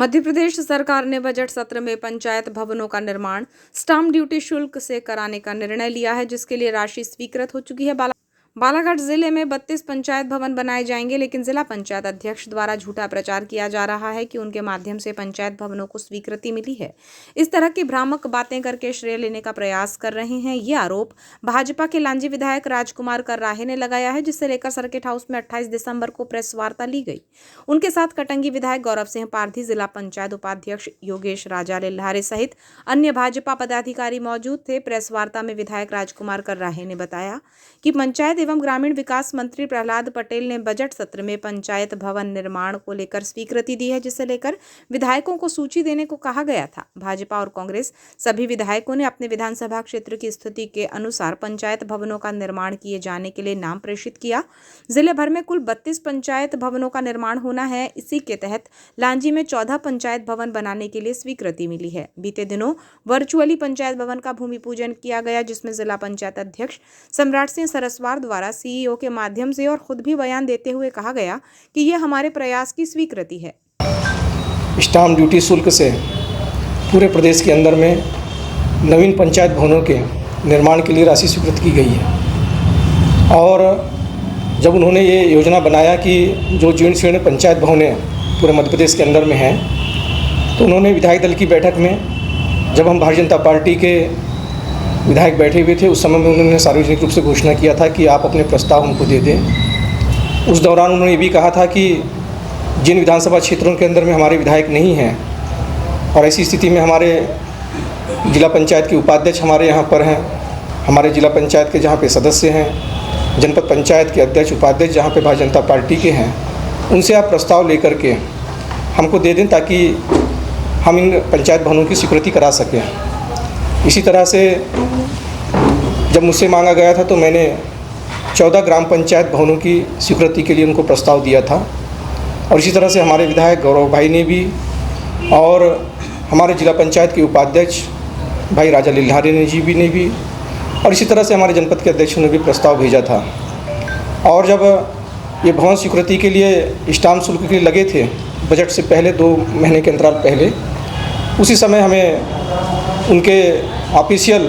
मध्य प्रदेश सरकार ने बजट सत्र में पंचायत भवनों का निर्माण स्टाम्प ड्यूटी शुल्क से कराने का निर्णय लिया है, जिसके लिए राशि स्वीकृत हो चुकी है। बालाघाट जिले में 32 पंचायत भवन बनाए जाएंगे, लेकिन जिला पंचायत अध्यक्ष द्वारा झूठा प्रचार किया जा रहा है कि उनके माध्यम से पंचायत भवनों को स्वीकृति मिली है। इस तरह की भ्रामक बातें करके श्रेय लेने का प्रयास कर रहे हैं। ये आरोप भाजपा के लांजी विधायक राजकुमार कर्राहे ने लगाया है, जिससे लेकर सर्किट हाउस में 28 दिसंबर को प्रेस वार्ता ली गई। उनके साथ कटंगी विधायक गौरव सिंह पारधी, जिला पंचायत उपाध्यक्ष योगेश राजा लिल्हारे सहित अन्य भाजपा पदाधिकारी मौजूद थे। प्रेस वार्ता में विधायक राजकुमार कर्राहे ने बताया कि पंचायत एवं ग्रामीण विकास मंत्री प्रहलाद पटेल ने बजट सत्र में पंचायत भवन निर्माण को लेकर स्वीकृति दी है, जिसे लेकर विधायकों को सूची देने को कहा गया था। भाजपा और कांग्रेस सभी विधायकों ने अपने विधानसभा क्षेत्र की स्थिति के अनुसार पंचायत भवनों का निर्माण किए जाने के लिए नाम प्रेषित किया। जिले भर में कुल 32 पंचायत भवनों का निर्माण होना है। इसी के तहत लांजी में 14 पंचायत भवन बनाने के लिए स्वीकृति मिली है। बीते दिनों वर्चुअली पंचायत भवन का भूमि पूजन किया गया, जिसमें जिला पंचायत अध्यक्ष सम्राट सिंह सरस्वार द्वारा सीईओ के माध्यम से और खुद भी बयान देते हुए कहा गया कि यह हमारे प्रयास की स्वीकृति है। स्टाम्प ड्यूटी शुल्क से पूरे प्रदेश के अंदर में नवीन पंचायत भवनों के निर्माण के लिए राशि स्वीकृत की गई है। और जब उन्होंने ये योजना बनाया कि जो जीर्ण शीर्ण पंचायत भवनें पूरे मध्य प्रदेश के अंदर में हैं, तो उन्होंने विधायक दल की बैठक में, जब हम भारतीय जनता पार्टी के विधायक बैठे हुए थे, उस समय में उन्होंने सार्वजनिक रूप से घोषणा किया था कि आप अपने प्रस्ताव हमको दे दें। उस दौरान उन्होंने ये भी कहा था कि जिन विधानसभा क्षेत्रों के अंदर में हमारे विधायक नहीं हैं और ऐसी स्थिति में हमारे जिला पंचायत के उपाध्यक्ष हमारे यहाँ पर हैं, हमारे जिला पंचायत के जहाँ पे सदस्य हैं, जनपद पंचायत के अध्यक्ष उपाध्यक्ष जहाँ पे भारतीय जनता पार्टी के हैं, उनसे आप प्रस्ताव लेकर के हमको दे दें ताकि हम इन पंचायत भवनों की स्वीकृति करा सकें। इसी तरह से जब मुझसे मांगा गया था तो मैंने 14 ग्राम पंचायत भवनों की स्वीकृति के लिए उनको प्रस्ताव दिया था। और इसी तरह से हमारे विधायक गौरव भाई ने भी और हमारे जिला पंचायत के उपाध्यक्ष भाई राजा लिल्हारे ने भी और इसी तरह से हमारे जनपद के अध्यक्षों ने भी प्रस्ताव भेजा था। और जब ये भवन स्वीकृति के लिए स्टाम्प शुल्क के लिए लगे थे बजट से पहले 2 महीने के अंतराल पहले, उसी समय हमें उनके ऑफिशियल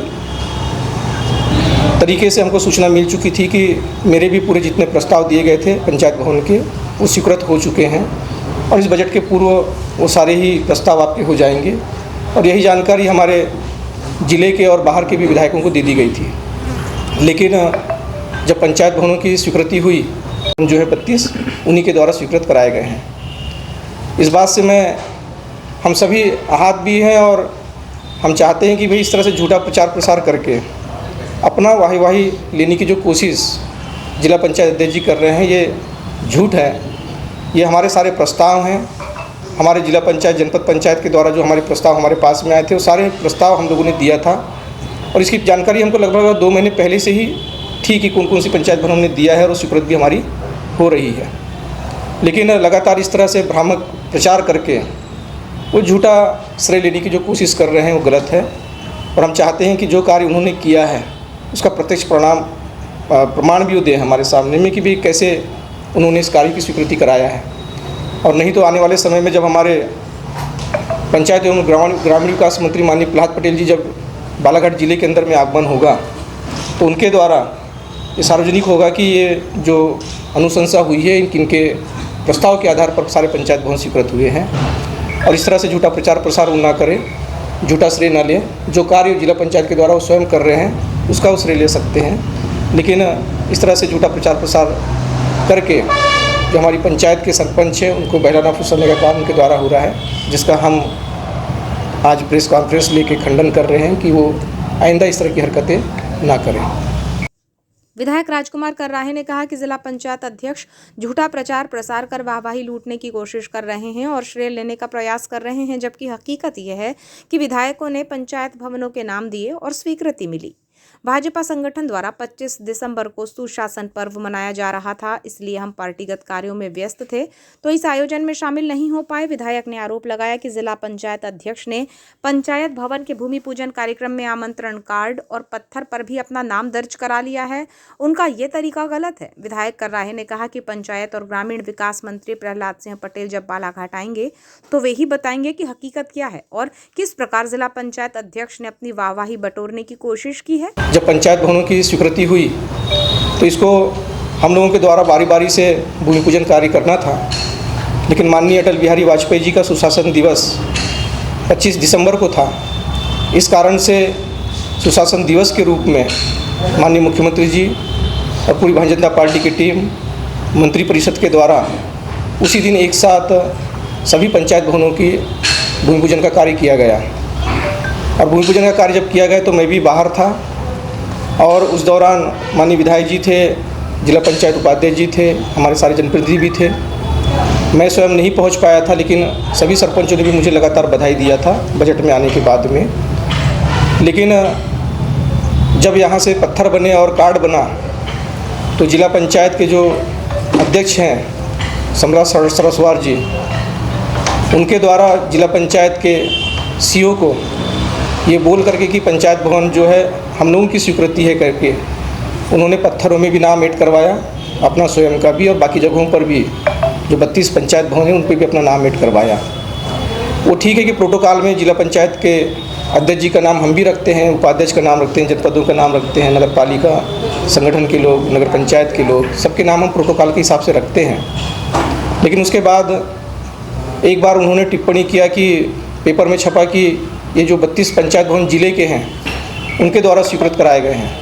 तरीके से हमको सूचना मिल चुकी थी कि मेरे भी पूरे जितने प्रस्ताव दिए गए थे पंचायत भवन के वो स्वीकृत हो चुके हैं और इस बजट के पूर्व वो सारे ही प्रस्ताव आपके हो जाएंगे। और यही जानकारी हमारे ज़िले के और बाहर के भी विधायकों को दे दी गई थी। लेकिन जब पंचायत भवनों की स्वीकृति हुई, जो है 32 उन्हीं के द्वारा स्वीकृत कराए गए हैं। इस बात से हम सभी आहत भी हैं और हम चाहते हैं कि भाई इस तरह से झूठा प्रचार प्रसार करके अपना वाही लेने की जो कोशिश जिला पंचायत अध्यक्ष जी कर रहे हैं, ये झूठ है। ये हमारे सारे प्रस्ताव हैं, हमारे जिला पंचायत जनपद पंचायत के द्वारा जो हमारे प्रस्ताव हमारे पास में आए थे, वो सारे प्रस्ताव हम लोगों ने दिया था। और इसकी जानकारी हमको लगभग 2 महीने पहले से ही थी कि कौन कौन सी पंचायत भवन हमने दिया है और स्वीकृत भी हमारी हो रही है। लेकिन लगातार इस तरह से भ्रामक प्रचार करके वो झूठा श्रेय लेने की जो कोशिश कर रहे हैं वो गलत है। और हम चाहते हैं कि जो कार्य उन्होंने किया है उसका प्रत्यक्ष प्रमाण भी वो दें हमारे सामने में कि भाई कैसे उन्होंने इस कार्य की स्वीकृति कराया है। और नहीं तो आने वाले समय में जब हमारे पंचायत एवं ग्रामीण विकास मंत्री माननीय प्रहलाद पटेल जी जब बालाघाट जिले के अंदर में आगमन होगा, तो उनके द्वारा ये सार्वजनिक होगा कि ये जो अनुशंसा हुई है इनके प्रस्ताव के आधार पर सारे पंचायत भवन स्वीकृत हुए हैं। और इस तरह से झूठा प्रचार प्रसार ना करें, झूठा श्रेय ना लें। जो कार्य जिला पंचायत के द्वारा वो स्वयं कर रहे हैं उसका वो श्रेय ले सकते हैं, लेकिन इस तरह से झूठा प्रचार प्रसार करके जो हमारी पंचायत के सरपंच हैं उनको बहलाना फुसलने का काम उनके द्वारा हो रहा है, जिसका हम आज प्रेस कॉन्फ्रेंस लेके खंडन कर रहे हैं कि वो आइंदा इस तरह की हरकतें ना करें। विधायक राजकुमार कर्राहे ने कहा कि जिला पंचायत अध्यक्ष झूठा प्रचार प्रसार कर वाहवाही लूटने की कोशिश कर रहे हैं और श्रेय लेने का प्रयास कर रहे हैं, जबकि हकीकत यह है कि विधायकों ने पंचायत भवनों के नाम दिए और स्वीकृति मिली। भाजपा संगठन द्वारा 25 दिसंबर को सुशासन पर्व मनाया जा रहा था, इसलिए हम पार्टीगत कार्यों में व्यस्त थे तो इस आयोजन में शामिल नहीं हो पाए। विधायक ने आरोप लगाया कि जिला पंचायत अध्यक्ष ने पंचायत भवन के भूमि पूजन कार्यक्रम में आमंत्रण कार्ड और पत्थर पर भी अपना नाम दर्ज करा लिया है। उनका ये तरीका गलत है। विधायक कर्राहे ने कहा कि पंचायत और ग्रामीण विकास मंत्री प्रहलाद सिंह पटेल जब बालाघाट आएंगे तो वे ही बताएंगे कि हकीकत क्या है और किस प्रकार जिला पंचायत अध्यक्ष ने अपनी वाहवाही बटोरने की कोशिश की है। जब पंचायत भवनों की स्वीकृति हुई तो इसको हम लोगों के द्वारा बारी बारी से भूमि पूजन कार्य करना था, लेकिन माननीय अटल बिहारी वाजपेयी जी का सुशासन दिवस 25 दिसंबर को था। इस कारण से सुशासन दिवस के रूप में माननीय मुख्यमंत्री जी और पूरी भारतीय जनता पार्टी की टीम मंत्री परिषद के द्वारा उसी दिन एक साथ सभी पंचायत भवनों की भूमि पूजन का कार्य किया गया। और भूमि पूजन का कार्य जब किया गया तो मैं भी बाहर था और उस दौरान माननीय विधायक जी थे, जिला पंचायत उपाध्यक्ष जी थे, हमारे सारे जनप्रतिनिधि भी थे। मैं स्वयं नहीं पहुंच पाया था, लेकिन सभी सरपंचों ने भी मुझे लगातार बधाई दिया था बजट में आने के बाद में। लेकिन जब यहाँ से पत्थर बने और कार्ड बना तो जिला पंचायत के जो अध्यक्ष हैं सम्राट सरस्वार जी, उनके द्वारा जिला पंचायत के सीईओ को ये बोल करके कि पंचायत भवन जो है हम लोगों की स्वीकृति है करके उन्होंने पत्थरों में भी नाम ऐड करवाया, अपना स्वयं का भी, और बाकी जगहों पर भी जो 32 पंचायत भवन हैं उन पर भी अपना नाम ऐड करवाया। वो ठीक है कि प्रोटोकॉल में जिला पंचायत के अध्यक्ष जी का नाम हम भी रखते हैं, उपाध्यक्ष का नाम रखते हैं, जनपदों का नाम रखते हैं, नगर पालिका संगठन के लोग, नगर पंचायत के लोग, सबके नाम हम प्रोटोकॉल के हिसाब से रखते हैं। लेकिन उसके बाद एक बार उन्होंने टिप्पणी किया कि पेपर में छपा कि ये जो 32 पंचायत भवन जिले के हैं उनके द्वारा स्वीकृत कराए गए हैं।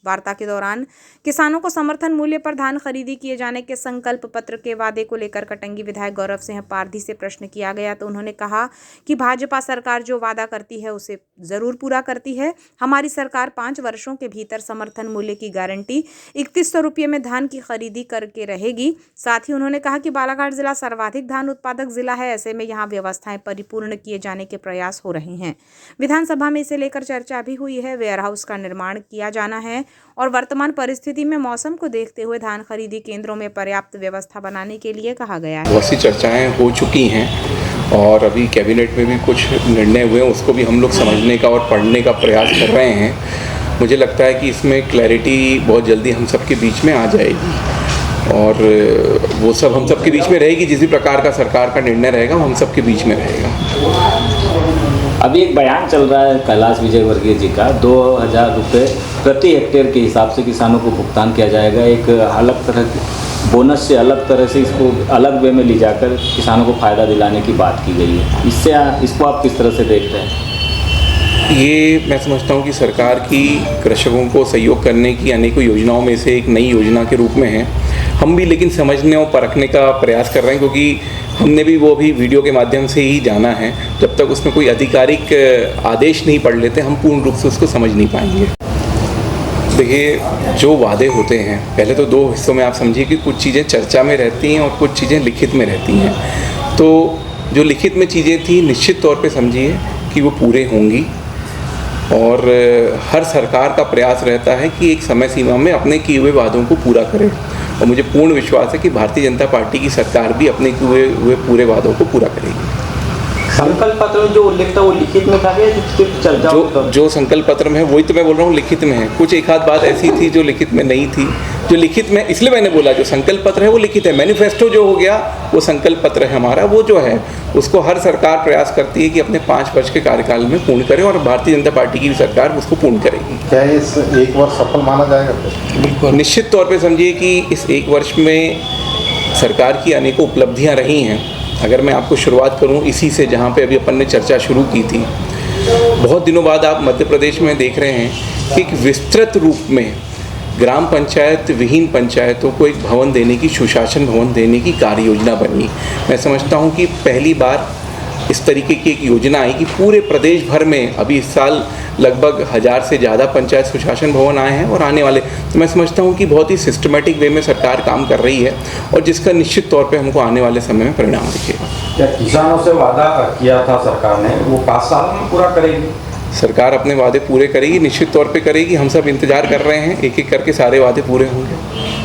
वार्ता के दौरान किसानों को समर्थन मूल्य पर धान खरीदी किए जाने के संकल्प पत्र के वादे को लेकर कटंगी विधायक गौरव सिंह पारधी से प्रश्न किया गया तो उन्होंने कहा कि भाजपा सरकार जो वादा करती है उसे जरूर पूरा करती है। हमारी सरकार 5 वर्षों के भीतर समर्थन मूल्य की गारंटी 3100 रुपये में धान की खरीदी करके रहेगी। साथ ही उन्होंने कहा कि बालाघाट जिला सर्वाधिक धान उत्पादक जिला है, ऐसे में यहाँ व्यवस्थाएं परिपूर्ण किए जाने के प्रयास हो रहे हैं। विधानसभा में इसे लेकर चर्चा भी हुई है। वेयर हाउस का निर्माण किया जाना है और वर्तमान परिस्थिति में मौसम को देखते हुए धान खरीदी केंद्रों में पर्याप्त व्यवस्था बनाने के लिए कहा गया है। बहुत सी चर्चाएं हो चुकी हैं और अभी कैबिनेट में भी कुछ निर्णय हुए हैं, उसको भी हम लोग समझने का और पढ़ने का प्रयास कर रहे हैं। मुझे लगता है कि इसमें क्लैरिटी बहुत जल्दी हम सबके बीच में आ जाएगी और वो सब हम सबके बीच में रहेगी। जिस भी प्रकार का सरकार का निर्णय रहेगा वो हम सबके बीच में रहेगा। अभी एक बयान चल रहा है कैलाश विजयवर्गीय जी का, 2000 रुपये प्रति हेक्टेयर के हिसाब से किसानों को भुगतान किया जाएगा। एक अलग तरह के बोनस से अलग तरह से इसको अलग वे में ले जाकर किसानों को फ़ायदा दिलाने की बात की गई है। इसको आप किस तरह से देख रहे हैं? ये मैं समझता हूँ कि सरकार की कृषकों को सहयोग करने की अनेकों योजनाओं में से एक नई योजना के रूप में है। हम भी लेकिन समझने और परखने का प्रयास कर रहे हैं, क्योंकि हमने भी वो भी वीडियो के माध्यम से ही जाना है। जब तक उसमें कोई आधिकारिक आदेश नहीं पढ़ लेते हम पूर्ण रूप से उसको समझ नहीं पाएंगे। देखिए, जो वादे होते हैं पहले तो 2 हिस्सों में आप समझिए कि कुछ चीज़ें चर्चा में रहती हैं और कुछ चीज़ें लिखित में रहती हैं। तो जो लिखित में चीज़ें थी निश्चित तौर पे समझिए कि वो पूरे होंगी और हर सरकार का प्रयास रहता है कि एक समय सीमा में अपने किए हुए वादों को पूरा करे और मुझे पूर्ण विश्वास है कि भारतीय जनता पार्टी की सरकार भी अपने किए हुए पूरे वादों को पूरा करेगी। संकल्प पत्र में जो उल्लेख था वो लिखित में था क्या? जो संकल्प पत्र में है वही तो मैं बोल रहा हूँ लिखित में है। कुछ एक आध बात ऐसी थी जो लिखित में नहीं थी। जो लिखित में, इसलिए मैंने बोला जो संकल्प पत्र है वो लिखित है। मैनिफेस्टो जो हो गया वो संकल्प पत्र है हमारा, वो जो है उसको हर सरकार प्रयास करती है कि अपने 5 वर्ष के कार्यकाल में पूर्ण करे और भारतीय जनता पार्टी की सरकार उसको पूर्ण करेगी। क्या इस 1 वर्ष सफल माना जाएगा? बिल्कुल, निश्चित तौर पर समझिए कि इस 1 वर्ष में सरकार की अनेकों उपलब्धियाँ रही हैं। अगर मैं आपको शुरुआत करूं इसी से जहां पे अभी अपन ने चर्चा शुरू की थी, बहुत दिनों बाद आप मध्य प्रदेश में देख रहे हैं कि एक विस्तृत रूप में ग्राम पंचायत विहीन पंचायतों को एक भवन देने की, सुशासन भवन देने की कार्य योजना बनी। मैं समझता हूं कि पहली बार इस तरीके की एक योजना आई कि पूरे प्रदेश भर में अभी इस साल लगभग 1000 से ज़्यादा पंचायत सुशासन भवन आए हैं और आने वाले। तो मैं समझता हूं कि बहुत ही सिस्टमेटिक वे में सरकार काम कर रही है और जिसका निश्चित तौर पे हमको आने वाले समय में परिणाम दिखेगा। क्या किसानों से वादा किया था सरकार ने वो 5 साल में पूरा करेगी? सरकार अपने वादे पूरे करेगी, निश्चित तौर पे करेगी। हम सब इंतज़ार कर रहे हैं, एक एक करके सारे वादे पूरे होंगे।